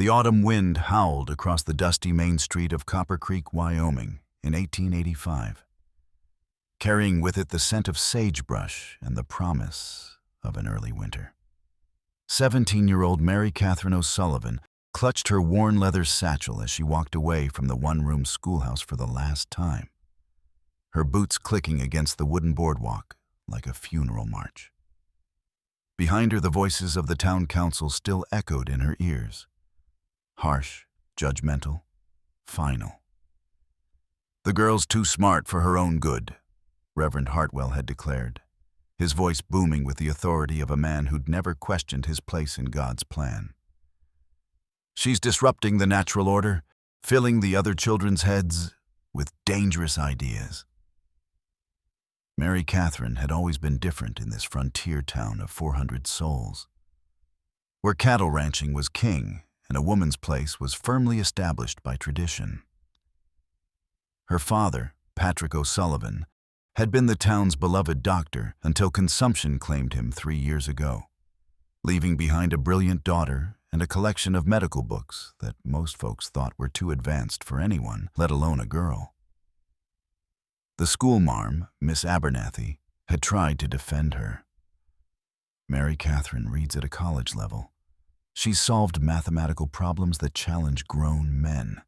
The autumn wind howled across the dusty main street of Copper Creek, Wyoming in 1885, carrying with it the scent of sagebrush and the promise of an early winter. 17-year-old Mary Catherine O'Sullivan clutched her worn leather satchel as she walked away from the one-room schoolhouse for the last time, her boots clicking against the wooden boardwalk like a funeral march. Behind her, the voices of the town council still echoed in her ears. Harsh, judgmental, final. "The girl's too smart for her own good," Reverend Hartwell had declared, his voice booming with the authority of a man who'd never questioned his place in God's plan. "She's disrupting the natural order, filling the other children's heads with dangerous ideas." Mary Catherine had always been different in this frontier town of 400 souls, where cattle ranching was king and a woman's place was firmly established by tradition. Her father, Patrick O'Sullivan, had been the town's beloved doctor until consumption claimed him 3 years ago, leaving behind a brilliant daughter and a collection of medical books that most folks thought were too advanced for anyone, let alone a girl. The schoolmarm, Miss Abernathy, had tried to defend her. Mary Catherine reads at a college level. She's solved mathematical problems that challenge grown men.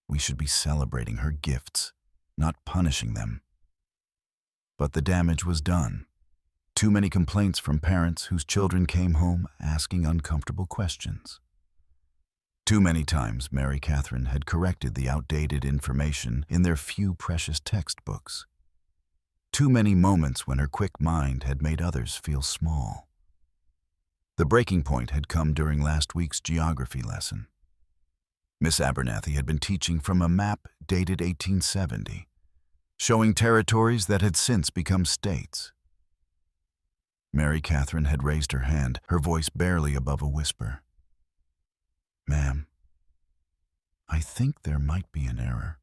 We should be celebrating her gifts, not punishing them. But the damage was done. Too many complaints from parents whose children came home asking uncomfortable questions. Too many times Mary Catherine had corrected the outdated information in their few precious textbooks. Too many moments when her quick mind had made others feel small. The breaking point had come during last week's geography lesson. Miss Abernathy had been teaching from a map dated 1870, showing territories that had since become states. Mary Catherine had raised her hand, her voice barely above a whisper. "Ma'am, I think there might be an error.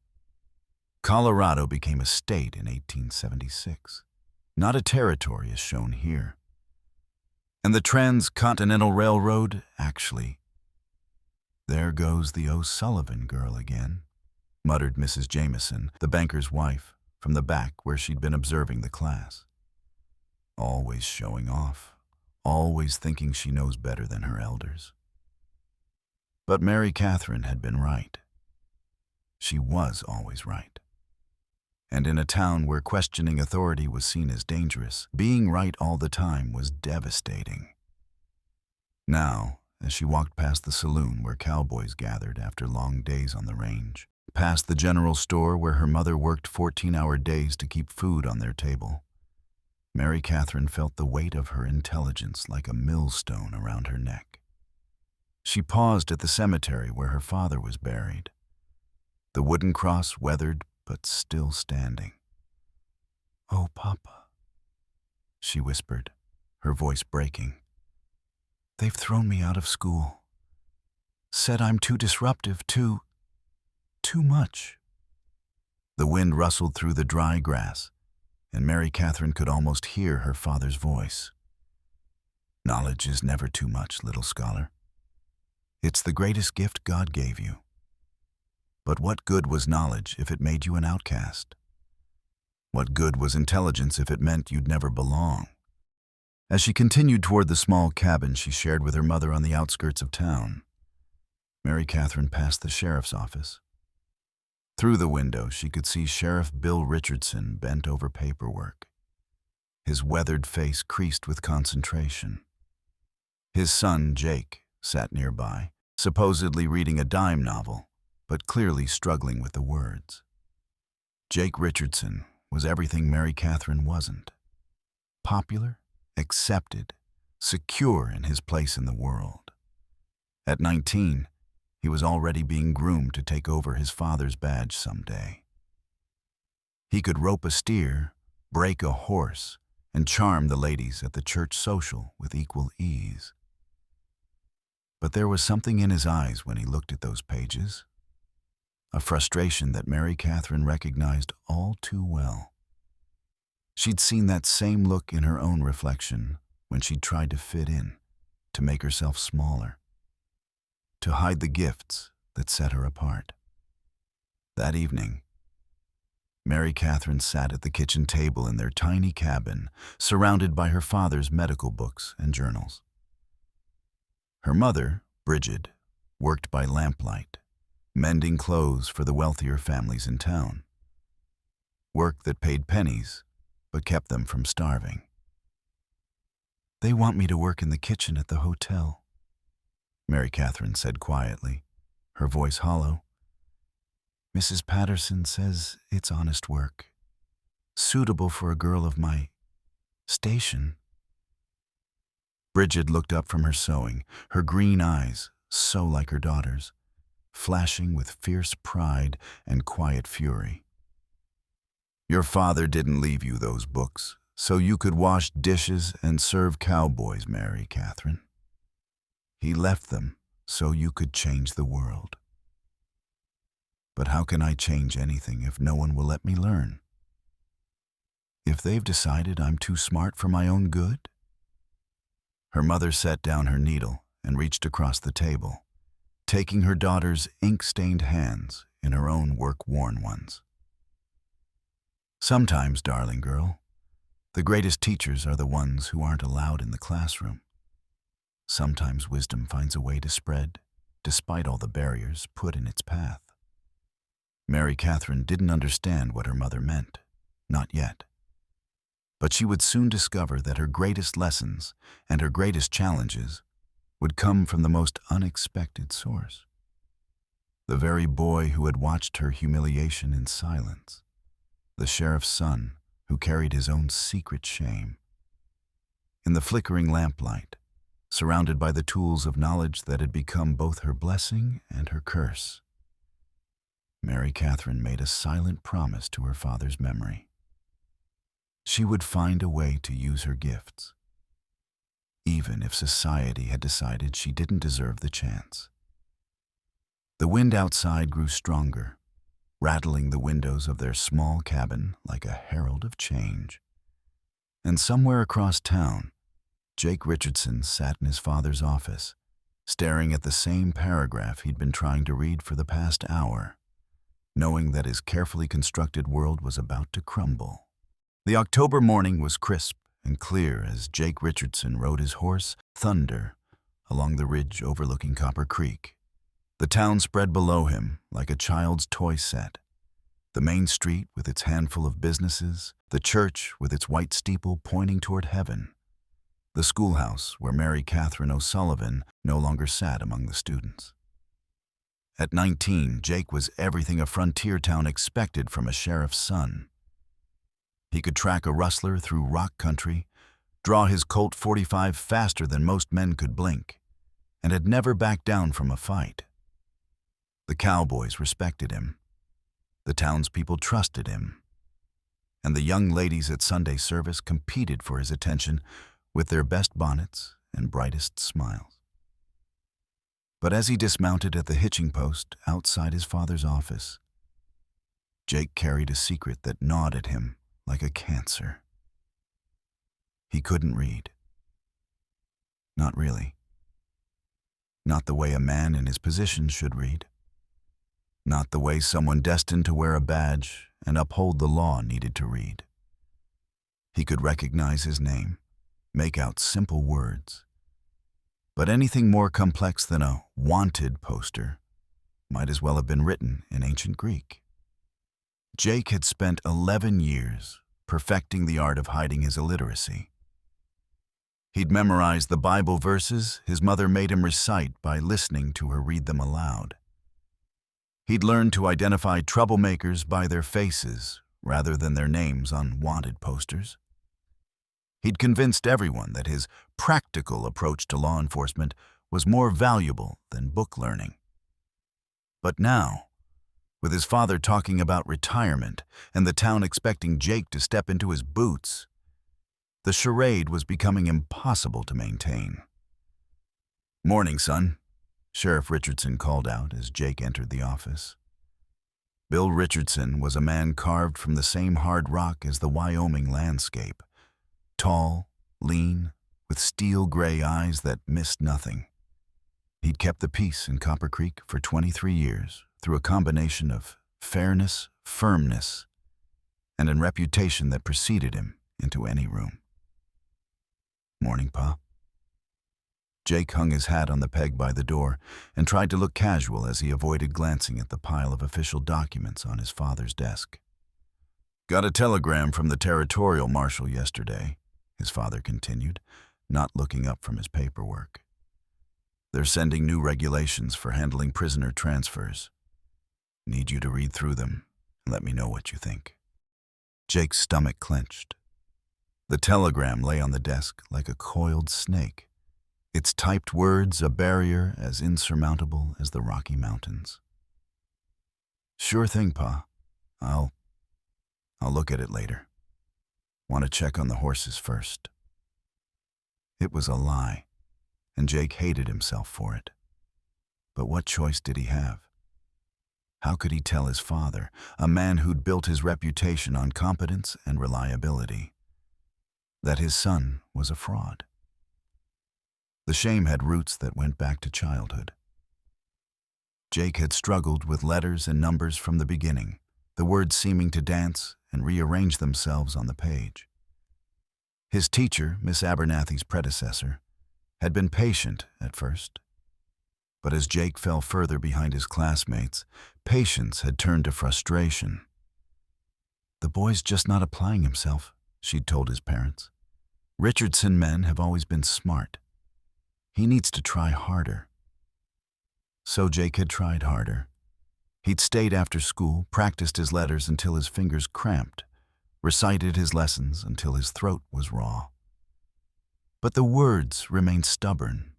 Colorado became a state in 1876, not a territory as shown here. And the Transcontinental Railroad, actually—" "There goes the O'Sullivan girl again," muttered Mrs. Jameson, the banker's wife, from the back where she'd been observing the class. "Always showing off, always thinking she knows better than her elders." But Mary Catherine had been right. She was always right. And in a town where questioning authority was seen as dangerous, being right all the time was devastating. Now, as she walked past the saloon where cowboys gathered after long days on the range, past the general store where her mother worked 14-hour days to keep food on their table, Mary Catherine felt the weight of her intelligence like a millstone around her neck. She paused at the cemetery where her father was buried, the wooden cross weathered but still standing. "Oh, Papa," she whispered, her voice breaking. "They've thrown me out of school. Said I'm too disruptive, too much." The wind rustled through the dry grass, and Mary Catherine could almost hear her father's voice. "Knowledge is never too much, little scholar. It's the greatest gift God gave you. But what good was knowledge if it made you an outcast? What good was intelligence if it meant you'd never belong?" As she continued toward the small cabin she shared with her mother on the outskirts of town, Mary Catherine passed the sheriff's office. Through the window, she could see Sheriff Bill Richardson bent over paperwork, his weathered face creased with concentration. His son, Jake, sat nearby, supposedly reading a dime novel, but clearly struggling with the words. Jake Richardson was everything Mary Catherine wasn't. Popular, accepted, secure in his place in the world. At 19, he was already being groomed to take over his father's badge someday. He could rope a steer, break a horse, and charm the ladies at the church social with equal ease. But there was something in his eyes when he looked at those pages, a frustration that Mary Catherine recognized all too well. She'd seen that same look in her own reflection when she'd tried to fit in, to make herself smaller, to hide the gifts that set her apart. That evening, Mary Catherine sat at the kitchen table in their tiny cabin, surrounded by her father's medical books and journals. Her mother, Bridget, worked by lamplight, mending clothes for the wealthier families in town. Work that paid pennies, but kept them from starving. "They want me to work in the kitchen at the hotel," Mary Catherine said quietly, her voice hollow. "Mrs. Patterson says it's honest work, suitable for a girl of my station." Bridget looked up from her sewing, her green eyes, so like her daughter's, flashing with fierce pride and quiet fury. "Your father didn't leave you those books so you could wash dishes and serve cowboys, Mary Catherine. He left them so you could change the world. But how can I change anything if no one will let me learn? If they've decided I'm too smart for my own good?" Her mother set down her needle and reached across the table, taking her daughter's ink-stained hands in her own work-worn ones. "Sometimes, darling girl, the greatest teachers are the ones who aren't allowed in the classroom. Sometimes wisdom finds a way to spread, despite all the barriers put in its path." Mary Catherine didn't understand what her mother meant, not yet. But she would soon discover that her greatest lessons and her greatest challenges would come from the most unexpected source. The very boy who had watched her humiliation in silence. The sheriff's son who carried his own secret shame. In the flickering lamplight, surrounded by the tools of knowledge that had become both her blessing and her curse, Mary Catherine made a silent promise to her father's memory. She would find a way to use her gifts, even if society had decided she didn't deserve the chance. The wind outside grew stronger, rattling the windows of their small cabin like a herald of change. And somewhere across town, Jake Richardson sat in his father's office, staring at the same paragraph he'd been trying to read for the past hour, knowing that his carefully constructed world was about to crumble. The October morning was crisp and clear as Jake Richardson rode his horse, Thunder, along the ridge overlooking Copper Creek. The town spread below him like a child's toy set. The main street with its handful of businesses, the church with its white steeple pointing toward heaven, the schoolhouse where Mary Catherine O'Sullivan no longer sat among the students. At 19, Jake was everything a frontier town expected from a sheriff's son. He could track a rustler through rock country, draw his Colt .45 faster than most men could blink, and had never backed down from a fight. The cowboys respected him. The townspeople trusted him. And the young ladies at Sunday service competed for his attention with their best bonnets and brightest smiles. But as he dismounted at the hitching post outside his father's office, Jake carried a secret that gnawed at him like a cancer. He couldn't read. Not really. Not the way a man in his position should read. Not the way someone destined to wear a badge and uphold the law needed to read. He could recognize his name, make out simple words. But anything more complex than a wanted poster might as well have been written in ancient Greek. Jake had spent 11 years perfecting the art of hiding his illiteracy. He'd memorized the Bible verses his mother made him recite by listening to her read them aloud. He'd learned to identify troublemakers by their faces rather than their names on wanted posters. He'd convinced everyone that his practical approach to law enforcement was more valuable than book learning. But now, with his father talking about retirement and the town expecting Jake to step into his boots, the charade was becoming impossible to maintain. "Morning, son," Sheriff Richardson called out as Jake entered the office. Bill Richardson was a man carved from the same hard rock as the Wyoming landscape, tall, lean, with steel gray eyes that missed nothing. He'd kept the peace in Copper Creek for 23 years through a combination of fairness, firmness, and a reputation that preceded him into any room. "Morning, Pa." Jake hung his hat on the peg by the door and tried to look casual as he avoided glancing at the pile of official documents on his father's desk. "Got a telegram from the territorial marshal yesterday," his father continued, not looking up from his paperwork. "They're sending new regulations for handling prisoner transfers. Need you to read through them and let me know what you think." Jake's stomach clenched. The telegram lay on the desk like a coiled snake, its typed words a barrier as insurmountable as the Rocky Mountains. "Sure thing, Pa. I'll look at it later. Want to check on the horses first." It was a lie, and Jake hated himself for it. But what choice did he have? How could he tell his father, a man who'd built his reputation on competence and reliability, that his son was a fraud? The shame had roots that went back to childhood. Jake had struggled with letters and numbers from the beginning, the words seeming to dance and rearrange themselves on the page. His teacher, Miss Abernathy's predecessor, had been patient at first. But as Jake fell further behind his classmates, patience had turned to frustration. "The boy's just not applying himself," she'd told his parents. "Richardson men have always been smart. He needs to try harder." So Jake had tried harder. He'd stayed after school, practiced his letters until his fingers cramped, recited his lessons until his throat was raw. But the words remained stubborn,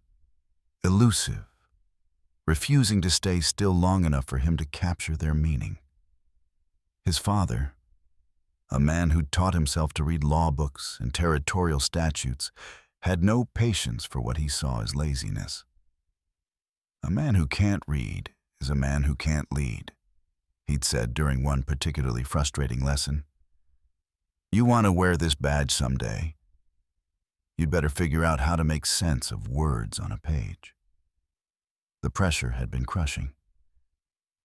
elusive, refusing to stay still long enough for him to capture their meaning. His father, a man who'd taught himself to read law books and territorial statutes, had no patience for what he saw as laziness. "A man who can't read is a man who can't lead," he'd said during one particularly frustrating lesson. "You want to wear this badge someday. You'd better figure out how to make sense of words on a page." The pressure had been crushing.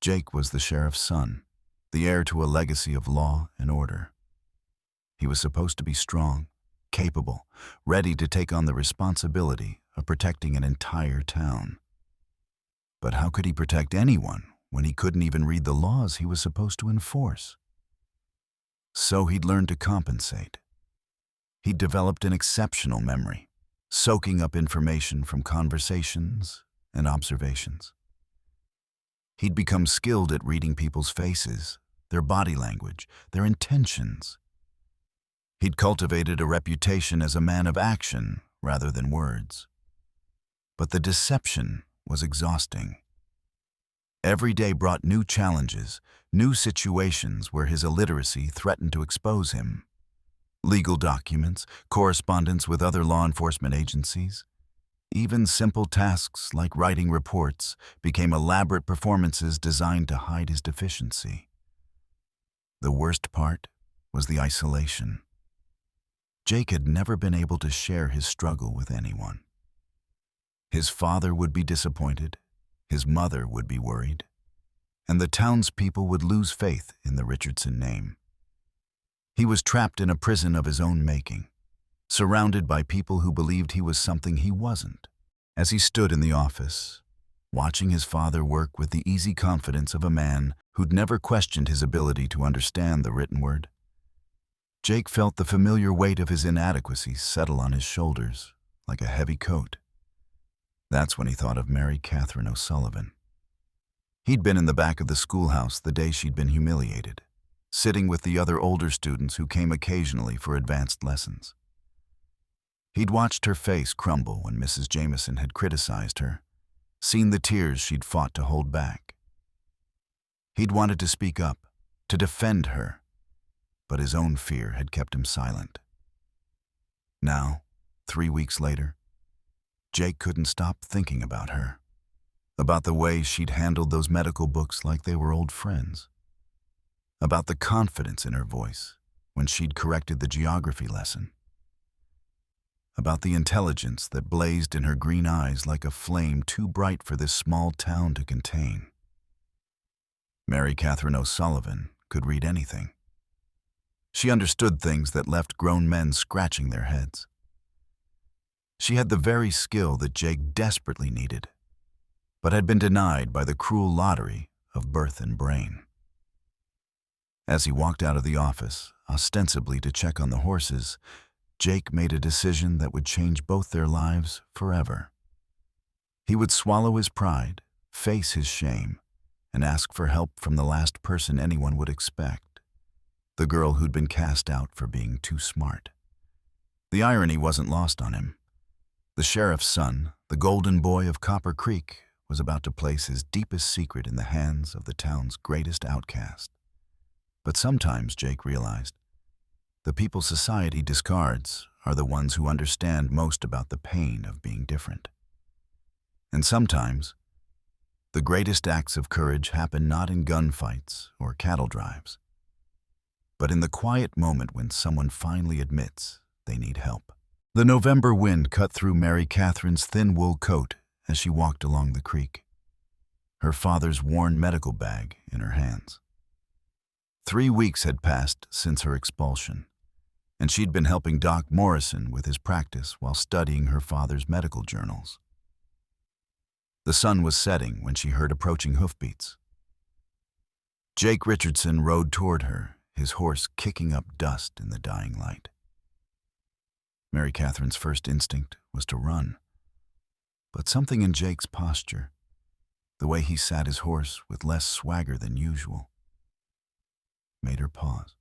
Jake was the sheriff's son, the heir to a legacy of law and order. He was supposed to be strong, capable, ready to take on the responsibility of protecting an entire town. But how could he protect anyone when he couldn't even read the laws he was supposed to enforce? So he'd learned to compensate. He'd developed an exceptional memory, soaking up information from conversations and observations. He'd become skilled at reading people's faces, their body language, their intentions. He'd cultivated a reputation as a man of action rather than words. But the deception was exhausting. Every day brought new challenges, new situations where his illiteracy threatened to expose him. Legal documents, correspondence with other law enforcement agencies. Even simple tasks like writing reports became elaborate performances designed to hide his deficiency. The worst part was the isolation. Jake had never been able to share his struggle with anyone. His father would be disappointed, his mother would be worried, and the townspeople would lose faith in the Richardson name. He was trapped in a prison of his own making, surrounded by people who believed he was something he wasn't. As he stood in the office, watching his father work with the easy confidence of a man who'd never questioned his ability to understand the written word, Jake felt the familiar weight of his inadequacies settle on his shoulders like a heavy coat. That's when he thought of Mary Catherine O'Sullivan. He'd been in the back of the schoolhouse the day she'd been humiliated, sitting with the other older students who came occasionally for advanced lessons. He'd watched her face crumble when Mrs. Jameson had criticized her, seen the tears she'd fought to hold back. He'd wanted to speak up, to defend her, but his own fear had kept him silent. Now, 3 weeks later, Jake couldn't stop thinking about her, about the way she'd handled those medical books like they were old friends, about the confidence in her voice when she'd corrected the geography lesson. about the intelligence that blazed in her green eyes like a flame too bright for this small town to contain. Mary Catherine O'Sullivan could read anything. She understood things that left grown men scratching their heads. She had the very skill that Jake desperately needed, but had been denied by the cruel lottery of birth and brain. As he walked out of the office, ostensibly to check on the horses, Jake made a decision that would change both their lives forever. He would swallow his pride, face his shame, and ask for help from the last person anyone would expect, the girl who'd been cast out for being too smart. The irony wasn't lost on him. The sheriff's son, the golden boy of Copper Creek, was about to place his deepest secret in the hands of the town's greatest outcast. But sometimes, Jake realized, the people society discards are the ones who understand most about the pain of being different. And sometimes, the greatest acts of courage happen not in gunfights or cattle drives, but in the quiet moment when someone finally admits they need help. The November wind cut through Mary Catherine's thin wool coat as she walked along the creek, her father's worn medical bag in her hands. 3 weeks had passed since her expulsion, and she'd been helping Doc Morrison with his practice while studying her father's medical journals. The sun was setting when she heard approaching hoofbeats. Jake Richardson rode toward her, his horse kicking up dust in the dying light. Mary Catherine's first instinct was to run, but something in Jake's posture, the way he sat his horse with less swagger than usual, made her pause.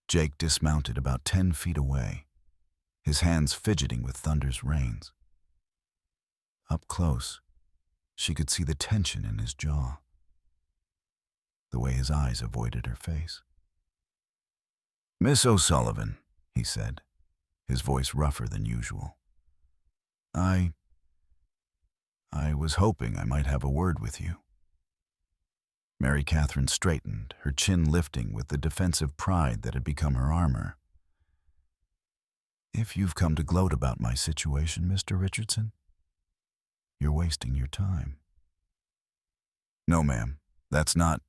Jake dismounted about 10 feet away, his hands fidgeting with Thunder's reins. Up close, she could see the tension in his jaw, the way his eyes avoided her face. "Miss O'Sullivan," he said, his voice rougher than usual. I was hoping I might have a word with you." Mary Catherine straightened, her chin lifting with the defensive pride that had become her armor. "If you've come to gloat about my situation, Mr. Richardson, you're wasting your time." "No, ma'am. That's not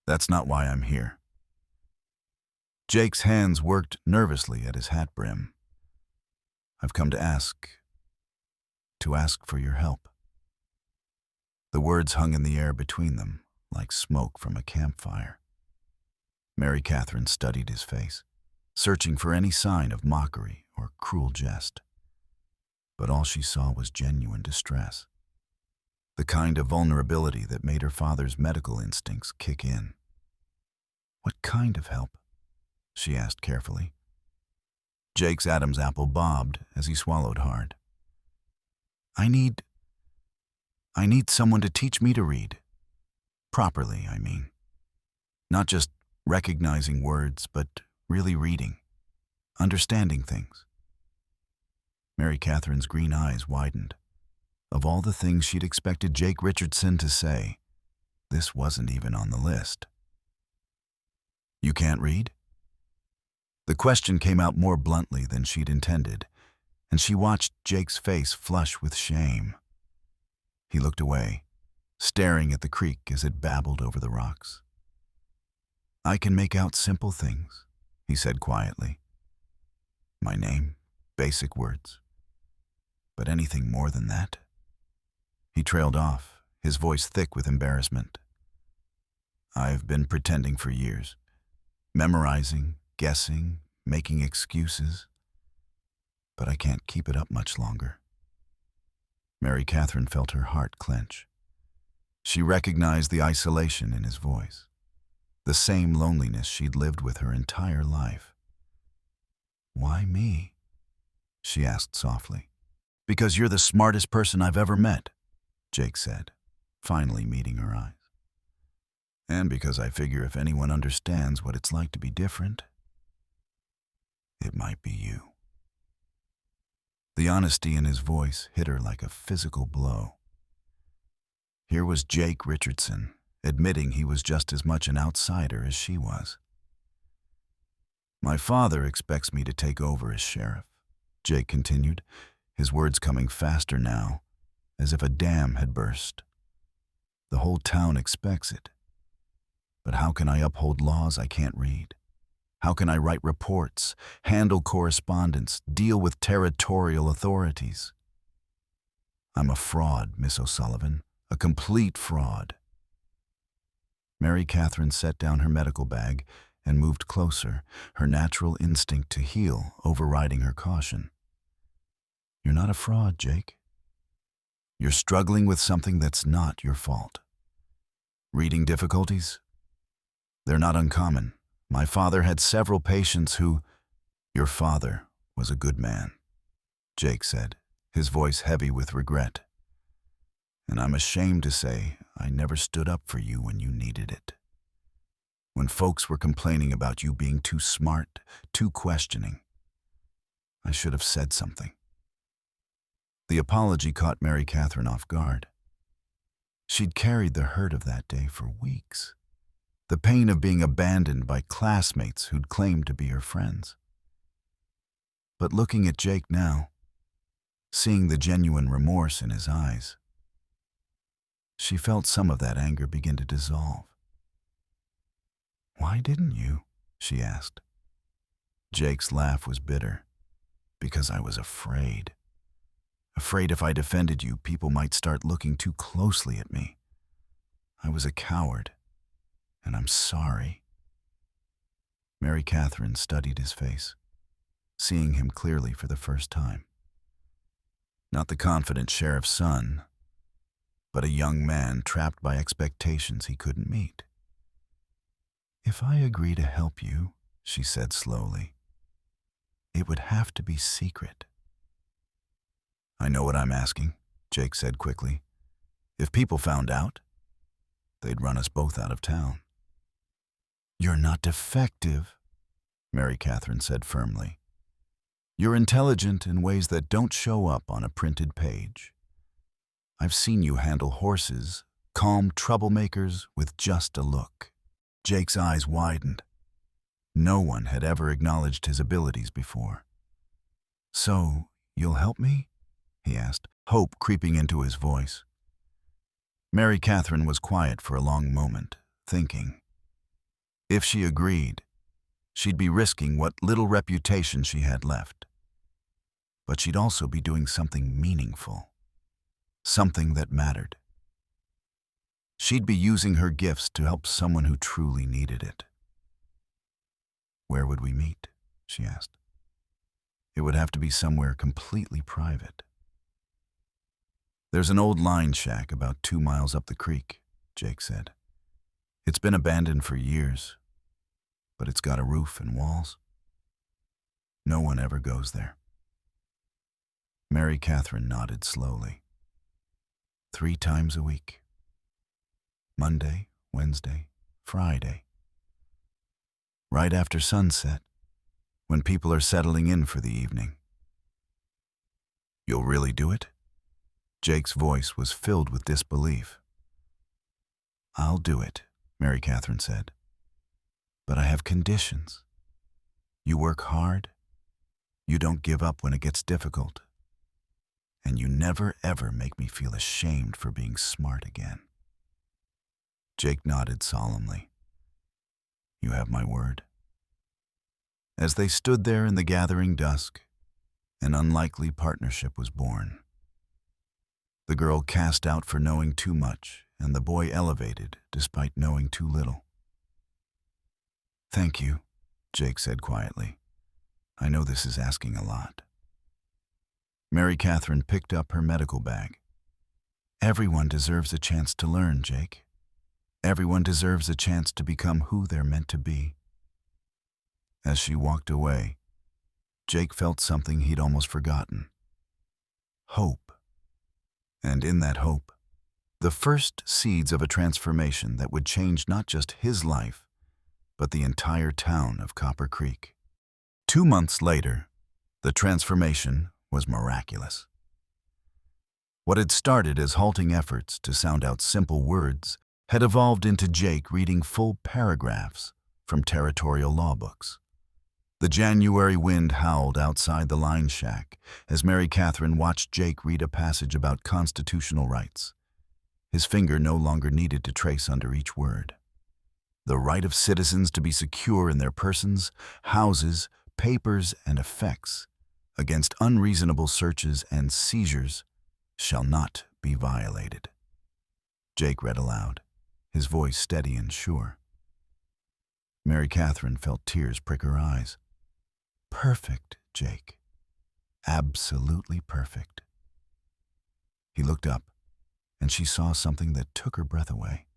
why I'm here." Jake's hands worked nervously at his hat brim. "I've come to ask for your help." The words hung in the air between them, like smoke from a campfire. Mary Catherine studied his face, searching for any sign of mockery or cruel jest. But all she saw was genuine distress, the kind of vulnerability that made her father's medical instincts kick in. "What kind of help?" she asked carefully. Jake's Adam's apple bobbed as he swallowed hard. I need someone to teach me to read. Properly, I mean. Not just recognizing words, but really reading, understanding things." Mary Catherine's green eyes widened. Of all the things she'd expected Jake Richardson to say, this wasn't even on the list. "You can't read?" The question came out more bluntly than she'd intended, and she watched Jake's face flush with shame. He looked away, staring at the creek as it babbled over the rocks. "I can make out simple things," he said quietly. "My name, basic words. But anything more than that?" He trailed off, his voice thick with embarrassment. "I've been pretending for years, memorizing, guessing, making excuses. But I can't keep it up much longer." Mary Catherine felt her heart clench. She recognized the isolation in his voice, the same loneliness she'd lived with her entire life. "Why me?" she asked softly. "Because you're the smartest person I've ever met," Jake said, finally meeting her eyes. "And because I figure if anyone understands what it's like to be different, it might be you." The honesty in his voice hit her like a physical blow. Here was Jake Richardson, admitting he was just as much an outsider as she was. "My father expects me to take over as sheriff," Jake continued, his words coming faster now, as if a dam had burst. The whole town expects it. But how can I uphold laws I can't read? How can I write reports, handle correspondence, deal with territorial authorities? I'm a fraud, Miss O'Sullivan, a complete fraud. Mary Catherine set down her medical bag and moved closer, her natural instinct to heal overriding her caution. You're not a fraud, Jake. You're struggling with something that's not your fault. Reading difficulties? They're not uncommon. My father had several patients who... Your father was a good man, Jake said, his voice heavy with regret. And I'm ashamed to say I never stood up for you when you needed it. When folks were complaining about you being too smart, too questioning, I should have said something. The apology caught Mary Catherine off guard. She'd carried the hurt of that day for weeks. The pain of being abandoned by classmates who'd claimed to be her friends. But looking at Jake now, seeing the genuine remorse in his eyes, she felt some of that anger begin to dissolve. Why didn't you? She asked. Jake's laugh was bitter. Because I was afraid. Afraid if I defended you, people might start looking too closely at me. I was a coward. And I'm sorry. Mary Catherine studied his face, seeing him clearly for the first time. Not the confident sheriff's son, but a young man trapped by expectations he couldn't meet. If I agree to help you, she said slowly, it would have to be secret. I know what I'm asking, Jake said quickly. If people found out, they'd run us both out of town. You're not defective, Mary Catherine said firmly. You're intelligent in ways that don't show up on a printed page. I've seen you handle horses, calm troublemakers with just a look. Jake's eyes widened. No one had ever acknowledged his abilities before. So, you'll help me? He asked, hope creeping into his voice. Mary Catherine was quiet for a long moment, thinking. If she agreed, she'd be risking what little reputation she had left. But she'd also be doing something meaningful, something that mattered. She'd be using her gifts to help someone who truly needed it. Where would we meet? She asked. It would have to be somewhere completely private. There's an old line shack about 2 miles up the creek, Jake said. It's been abandoned for years, but it's got a roof and walls. No one ever goes there. Mary Catherine nodded slowly. 3 times a week. Monday, Wednesday, Friday. Right after sunset, when people are settling in for the evening. You'll really do it? Jake's voice was filled with disbelief. I'll do it, Mary Catherine said. But I have conditions. You work hard. You don't give up when it gets difficult. And you never ever make me feel ashamed for being smart again. Jake nodded solemnly. You have my word. As they stood there in the gathering dusk, an unlikely partnership was born. The girl cast out for knowing too much, and the boy elevated despite knowing too little. Thank you, Jake said quietly. I know this is asking a lot. Mary Catherine picked up her medical bag. Everyone deserves a chance to learn, Jake. Everyone deserves a chance to become who they're meant to be. As she walked away, Jake felt something he'd almost forgotten. Hope. And in that hope, the first seeds of a transformation that would change not just his life, but the entire town of Copper Creek. 2 months later, the transformation was miraculous. What had started as halting efforts to sound out simple words had evolved into Jake reading full paragraphs from territorial law books. The January wind howled outside the line shack as Mary Catherine watched Jake read a passage about constitutional rights. His finger no longer needed to trace under each word. The right of citizens to be secure in their persons, houses, papers, and effects against unreasonable searches and seizures shall not be violated. Jake read aloud, his voice steady and sure. Mary Catherine felt tears prick her eyes. Perfect, Jake. Absolutely perfect. He looked up, and she saw something that took her breath away.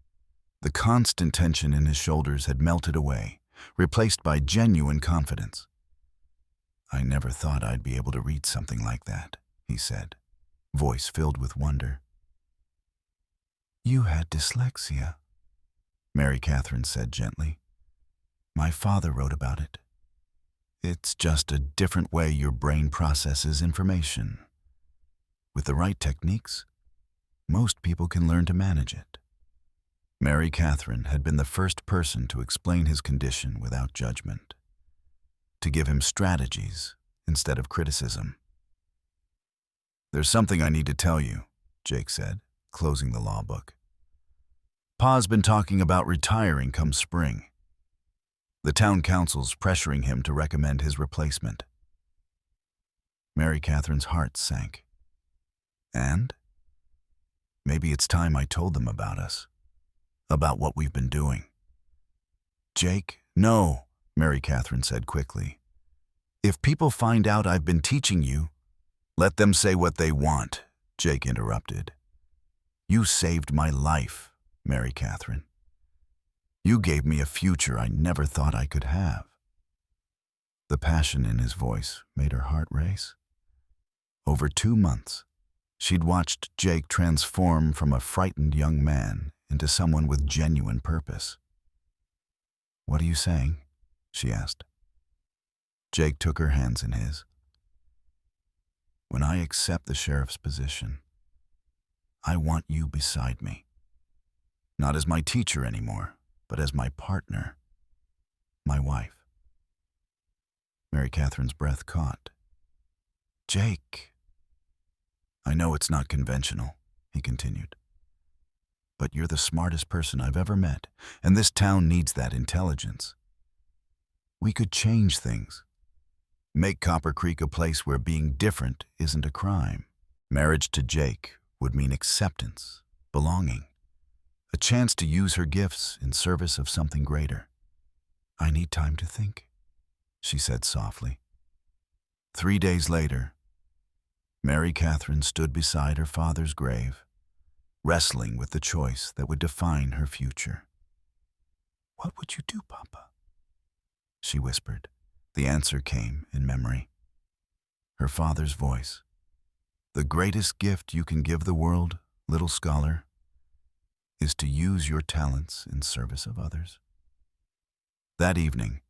The constant tension in his shoulders had melted away, replaced by genuine confidence. I never thought I'd be able to read something like that, he said, voice filled with wonder. You had dyslexia, Mary Catherine said gently. My father wrote about it. It's just a different way your brain processes information. With the right techniques, most people can learn to manage it. Mary Catherine had been the first person to explain his condition without judgment, to give him strategies instead of criticism. There's something I need to tell you, Jake said, closing the law book. Pa's been talking about retiring come spring. The town council's pressuring him to recommend his replacement. Mary Catherine's heart sank. And? Maybe it's time I told them about us, about what we've been doing. Jake, no, Mary Catherine said quickly. If people find out I've been teaching you, let them say what they want, Jake interrupted. You saved my life, Mary Catherine. You gave me a future I never thought I could have. The passion in his voice made her heart race. Over 2 months, she'd watched Jake transform from a frightened young man into someone with genuine purpose. What are you saying? She asked. Jake took her hands in his. When I accept the sheriff's position, I want you beside me. Not as my teacher anymore, but as my partner, my wife. Mary Catherine's breath caught. Jake. I know it's not conventional, he continued. But you're the smartest person I've ever met, and this town needs that intelligence. We could change things. Make Copper Creek a place where being different isn't a crime. Marriage to Jake would mean acceptance, belonging, a chance to use her gifts in service of something greater. I need time to think, she said softly. 3 days later, Mary Catherine stood beside her father's grave, wrestling with the choice that would define her future. What would you do, Papa? She whispered. The answer came in memory. Her father's voice. The greatest gift you can give the world, little scholar, is to use your talents in service of others. That evening,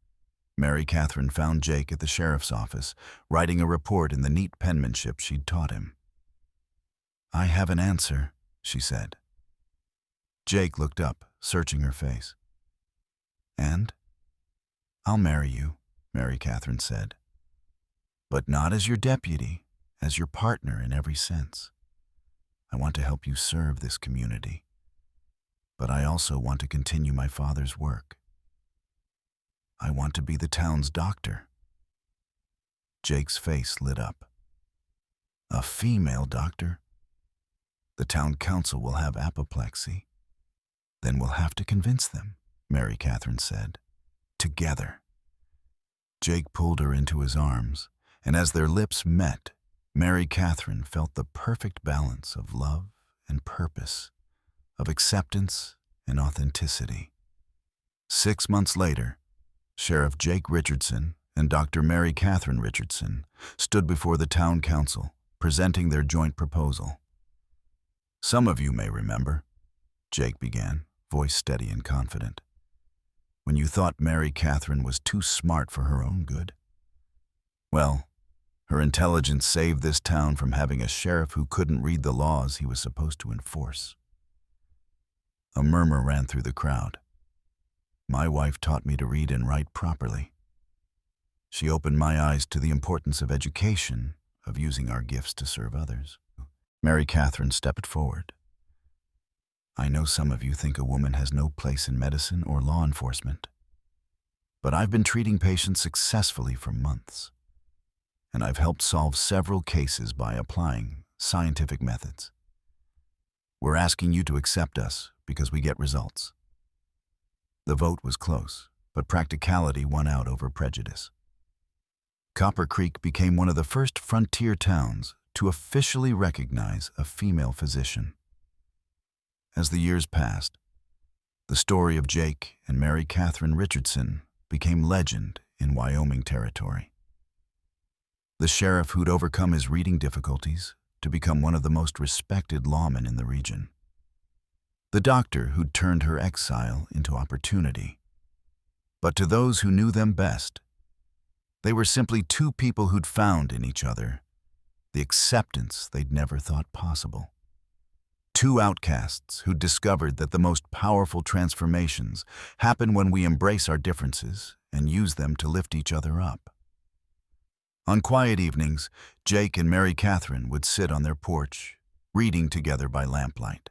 Mary Catherine found Jake at the sheriff's office, writing a report in the neat penmanship she'd taught him. I have an answer, she said. Jake looked up, searching her face. And? I'll marry you, Mary Catherine said. But not as your deputy, as your partner in every sense. I want to help you serve this community. But I also want to continue my father's work. I want to be the town's doctor. Jake's face lit up. A female doctor? The town council will have apoplexy. Then we'll have to convince them, Mary Catherine said. Together. Jake pulled her into his arms, and as their lips met, Mary Catherine felt the perfect balance of love and purpose, of acceptance and authenticity. 6 months later, Sheriff Jake Richardson and Dr. Mary Catherine Richardson stood before the town council, presenting their joint proposal. Some of you may remember, Jake began, voice steady and confident, when you thought Mary Catherine was too smart for her own good. Well, her intelligence saved this town from having a sheriff who couldn't read the laws he was supposed to enforce. A murmur ran through the crowd. My wife taught me to read and write properly. She opened my eyes to the importance of education, of using our gifts to serve others. Mary Catherine stepped forward. I know some of you think a woman has no place in medicine or law enforcement, but I've been treating patients successfully for months, and I've helped solve several cases by applying scientific methods. We're asking you to accept us because we get results. The vote was close, but practicality won out over prejudice. Copper Creek became one of the first frontier towns to officially recognize a female physician. As the years passed, the story of Jake and Mary Catherine Richardson became legend in Wyoming territory. The sheriff who'd overcome his reading difficulties to become one of the most respected lawmen in the region. The doctor who'd turned her exile into opportunity. But to those who knew them best, they were simply two people who'd found in each other the acceptance they'd never thought possible. Two outcasts who'd discovered that the most powerful transformations happen when we embrace our differences and use them to lift each other up. On quiet evenings, Jake and Mary Catherine would sit on their porch, reading together by lamplight.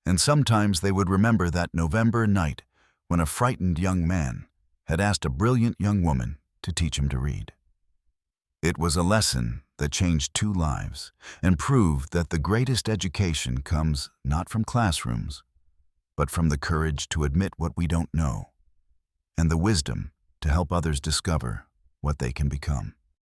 And sometimes they would remember that November night when a frightened young man had asked a brilliant young woman to teach him to read. It was a lesson that changed two lives and proved that the greatest education comes not from classrooms, but from the courage to admit what we don't know and the wisdom to help others discover what they can become.